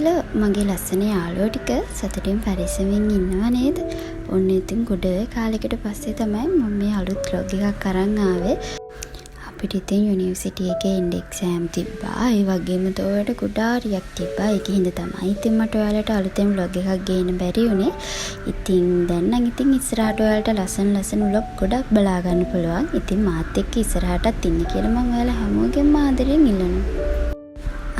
කියලා මගේ ලස්සන යාළුවෝ ටික සතුටින් පරිස්සමින් ඉන්නවා නේද? ඔන්න ඉතින් ගොඩ කාලෙකට පස්සේ තමයි මම මේ අලුත් vlog එකක් අරන් ආවේ. අපිට ඉතින් යුනිවර්සිටි එකේ එන්ඩ් එක්සෑම් තිබ්බා. ඒ වගේම තෝරට කුඩාරියක් තිබ්බා. ඒකින්ද තමයි ඉතින් මට ඔයාලට අලුතෙන් vlog එකක් ගේන්න බැරි වුණේ. ඉතින් දැන් නම් ඉතින් ඉස්සරහට ඔයාලට ලස්සන vlog ගොඩක් බලා ගන්න පුළුවන්. ඉතින් මාත් එක්ක ඉස්සරහටත් ඉන්න කියලා මම ඔයාලා හැමෝගෙම ආදරෙන් ඉල්ලනවා.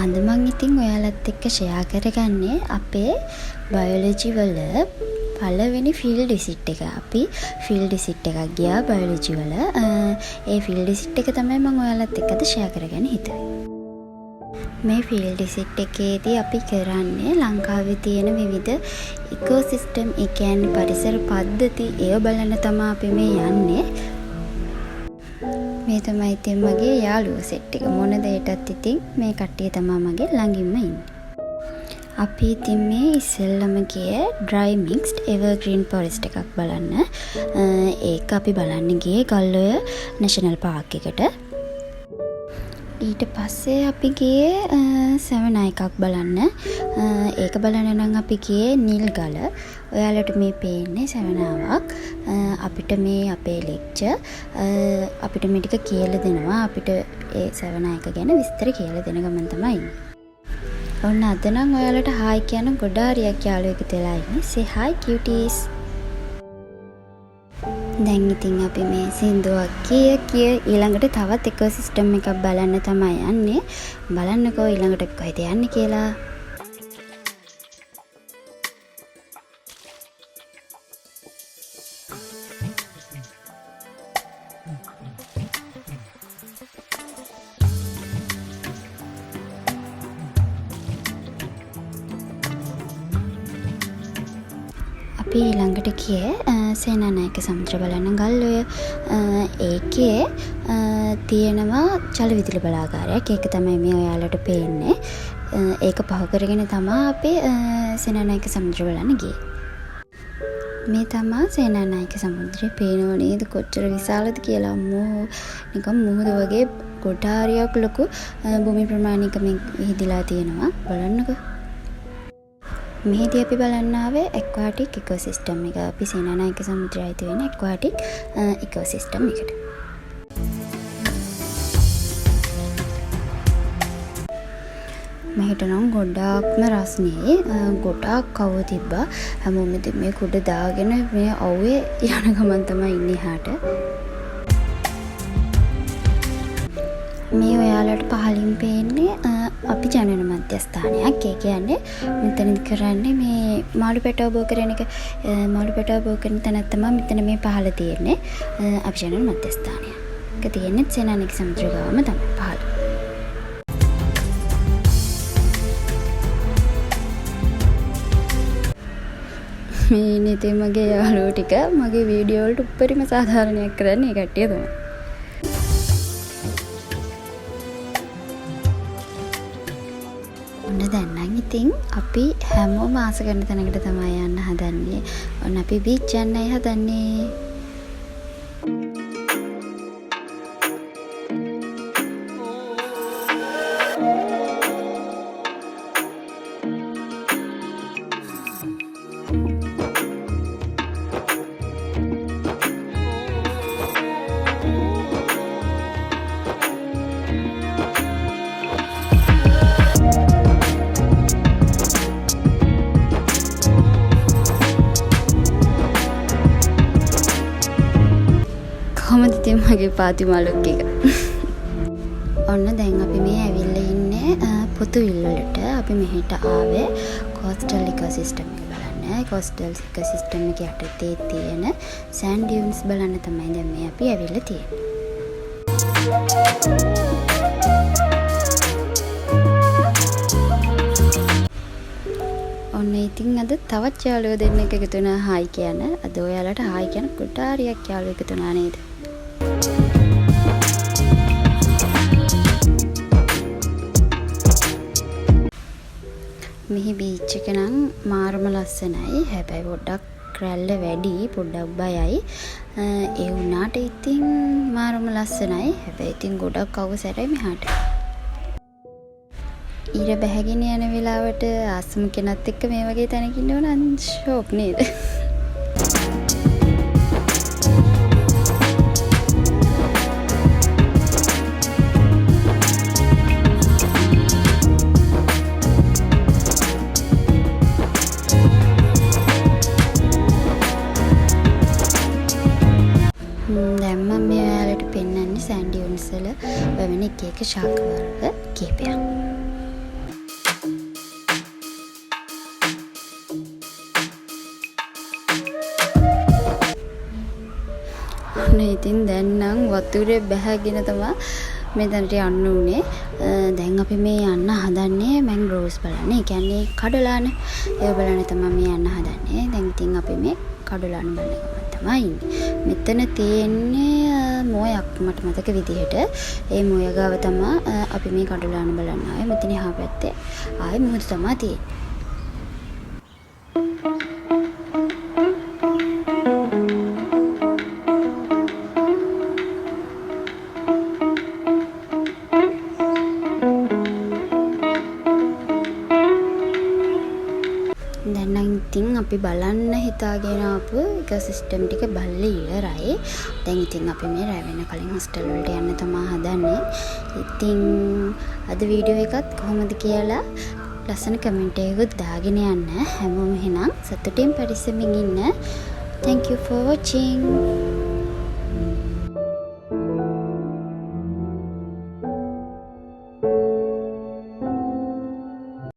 අද මං ඉතින් ඔයාලත් එක්ක ෂෙයා කරගන්නේ අපේ බයොලොජි වල පළවෙනි ෆීල්ඩ් විසිට් එක. අපි ෆීල්ඩ් විසිට් එකක් ගියා බයොලොජි වල. ඒ ෆීල්ඩ් විසිට් එක තමයි මම ඔයාලත් එක්ක අද ෂෙයා කරගන්න හිතුවේ. මේ ෆීල්ඩ් විසිට් එකේදී අපි කරන්නේ ලංකාවේ තියෙන විවිධ ඉකෝසිස්ටම්, ඒ කියන්නේ පරිසර පද්ධති ඒව බලන්න තමයි අපි මේ යන්නේ. මේ තමයි ඉතින් මගේ යාළුවෝ සෙට් එක. මොන දෙයකටත් ඉතින් මේ කට්ටිය තමයි මගේ ළඟින්ම ඉන්නේ. අපි ඉතින් මේ ඉස්සෙල්ලම ගියේ dry mixed evergreen forest එකක් බලන්න. ඒක අපි බලන්න ගියේ ගල්ඔය නැෂනල් පාර්ක් එකට. ඊට පස්සේ අපි ගියේ සැවනා එකක් බලන්න. ඒක බලන්න නම් අපි ගියේ නිල්ගල. ඔයාලට මේ පේන්නේ සැවනාවක්. අපිට මේ අපේ ලෙක්චර් අපිට මේ ටික කියලා දෙනවා. අපිට ඒ සැවනා එක ගැන විස්තර කියලා දෙන ගමන් තමයි ඉන්නේ. ඔන්න අද නම් ඔයාලට හායි කියන ගොඩාරියක් යාළුවෙක් වෙලා ඉන්නේ. say hi cuties. දැන් ඉතින් අපි මේ සින්දුවක් කිය ඊළඟට තවත් ඉකෝසිස්ටම් එකක් බලන්න තමයි යන්නේ. බලන්නකෝ ඊළඟට කොහෙද යන්නේ කියලා. අපි ඊළඟට ගියේ සේනානායක සමුද්‍ර බලන්න ගල්ඔය. ඒකේ තියෙනවා ජලවිදුලි බලාගාරයක්. ඒක තමයි මේ ඔයාලට පේන්නේ. ඒක පහ කරගෙන තමයි අපි සේනානායක සමුද්‍ර බලන්න ගියේ. මේ තමයි සේනානායක සමුද්‍රය. පේනව නේද කොච්චර විශාලද කියලා. අම්මෝ නිකන් මුහුද වගේ කොටාරියක් ලොකු භූමි ප්‍රමාණයක මේ විහිදිලා තියෙනවා. බලන්නකෝ. මෙහිදී අපි බලන්න ආවේ ඇක්වාටික් ඉකෝසිස්ටම් එක. අපි සේනානායක සමුද්‍රයයි තියෙන ඇක්වාටික් ඉකෝසිස්ටම් එකට. මෙහෙට නම් ගොඩාක්ම රස්නේ. ගොඩාක් කව තිබ්බා. හැමෝම ඉතින් මේ කුඩ දාගෙන මේ අවුවේ යන ගමන් තමයි ඉන්නේ එහාට. මේ ඔයාලට පහලින් පේන්නේ අපි ජනන මධ්‍යස්ථානයක්. ඒ කියන්නේ මෙතන කරන්නේ මේ මාළු පැටව බෝ කරන එක. මාළු පැටව බෝ කරන තැන තමයි මෙතන මේ පහළ තියෙන්නේ අපි ජනන මධ්‍යස්ථානය. ඒක තියෙන්නේ සේනානායක සමුද්‍ර ගාවම තමයි පහළ. මේ නිතේ මගේ යාළුවෝ ටික මගේ වීඩියෝ වලට උපරිම සාධාරණයක් කරන්නේ ඒ කට්ටිය තමයි. දැන් නම් ඉතින් අපි හැමෝම ආස කරන තැනකට තමයි යන්න හදන්නේ. ඔන්න අපි බීච් යන්නයි හදන්නේ. කොහොමද ඉතින් මගේ පාතිමා ලුක් එක? ඔන්න දැන් අපි මේ ඇවිල්ලා ඉන්නේ පොතුවිල් වලට. අපි මෙහෙට ආවේ කෝස්ටල් ඉකෝසිස්ටම් එක බලන්න. කෝස්ටල් ඉකෝසිස්ටම් එක යටතේ තියෙන සෑන්ඩ් ඩියුන්ස් බලන්න තමයි දැන් මේ අපි ඇවිල්ලා තියෙන්නේ. ඔන්න ඉතින් අද තවත් යාළුවෝ දෙන්නෙක් එකතු වෙනා හායි කියන. අද ඔයාලට හායි කියන කොටාරියක් යාළුවෝ එකතු වුණා නේද? මෙහි බීච් එක නම් මාරම ලස්සනයි. හැබැයි පොඩ්ඩක් රැල්ල වැඩි, පොඩ්ඩක් බයයි. ඒ වුණාට ඉතින් මාරම ලස්සනයි. හැබැයි ඉතින් ගොඩක් අවසරයි මෙහාට. ඉර බැහැගෙන යන වෙලාවට ආසම කෙනත් එක්ක මේ වගේ තැනක ඉන්නව නම් ෂෝක් නේද? දැන් මම මේ ඔයාලට පෙන්වන්නේ සෑන්ඩ් ඩියුන්ස් වල වෙන එක ශාක වර්ග කීපයක්. ඉතින් දැන් නම් වතුරේ බැහැගෙන තමයි මෙතනට යන්න උනේ. දැන් අපි මේ යන්න හදන්නේ මැන්ග්‍රෝව්ස් බලන්න. ඒ කියන්නේ කඩලානේ. ඒ බලන්න තමයි මේ යන්න හදන්නේ. දැන් ඉතින් අපි මේ කඩලාන බලන ගමන් තමයි ඉන්නේ. මෙතන තියෙන්නේ මොයක් මට මතක විදිහට. ඒ මොය ගාව තමයි අපි මේ කඩලාන බලන්න ආවේ. මෙතන එහා පැත්තේ ආයේ මොහොත තමයි තියෙන්නේ. දැන් නම් ඉතින් අපි බලන්න හිතාගෙන ආපු ඉකෝසිස්ටම් ටික බලලා ඉවරයි. දැන් ඉතින් අපි මේ රැ වෙන කලින් හොස්ටල් වලට යන්න තමයි හදන්නේ. ඉතින් අද වීඩියෝ එකත් කොහොමද කියලා ලස්සන කමෙන්ට් එකකුත් දාගෙන යන්න. හැමෝම එහෙනම් සතුටින් පරිස්සමින් ඉන්න. Thank you for watching.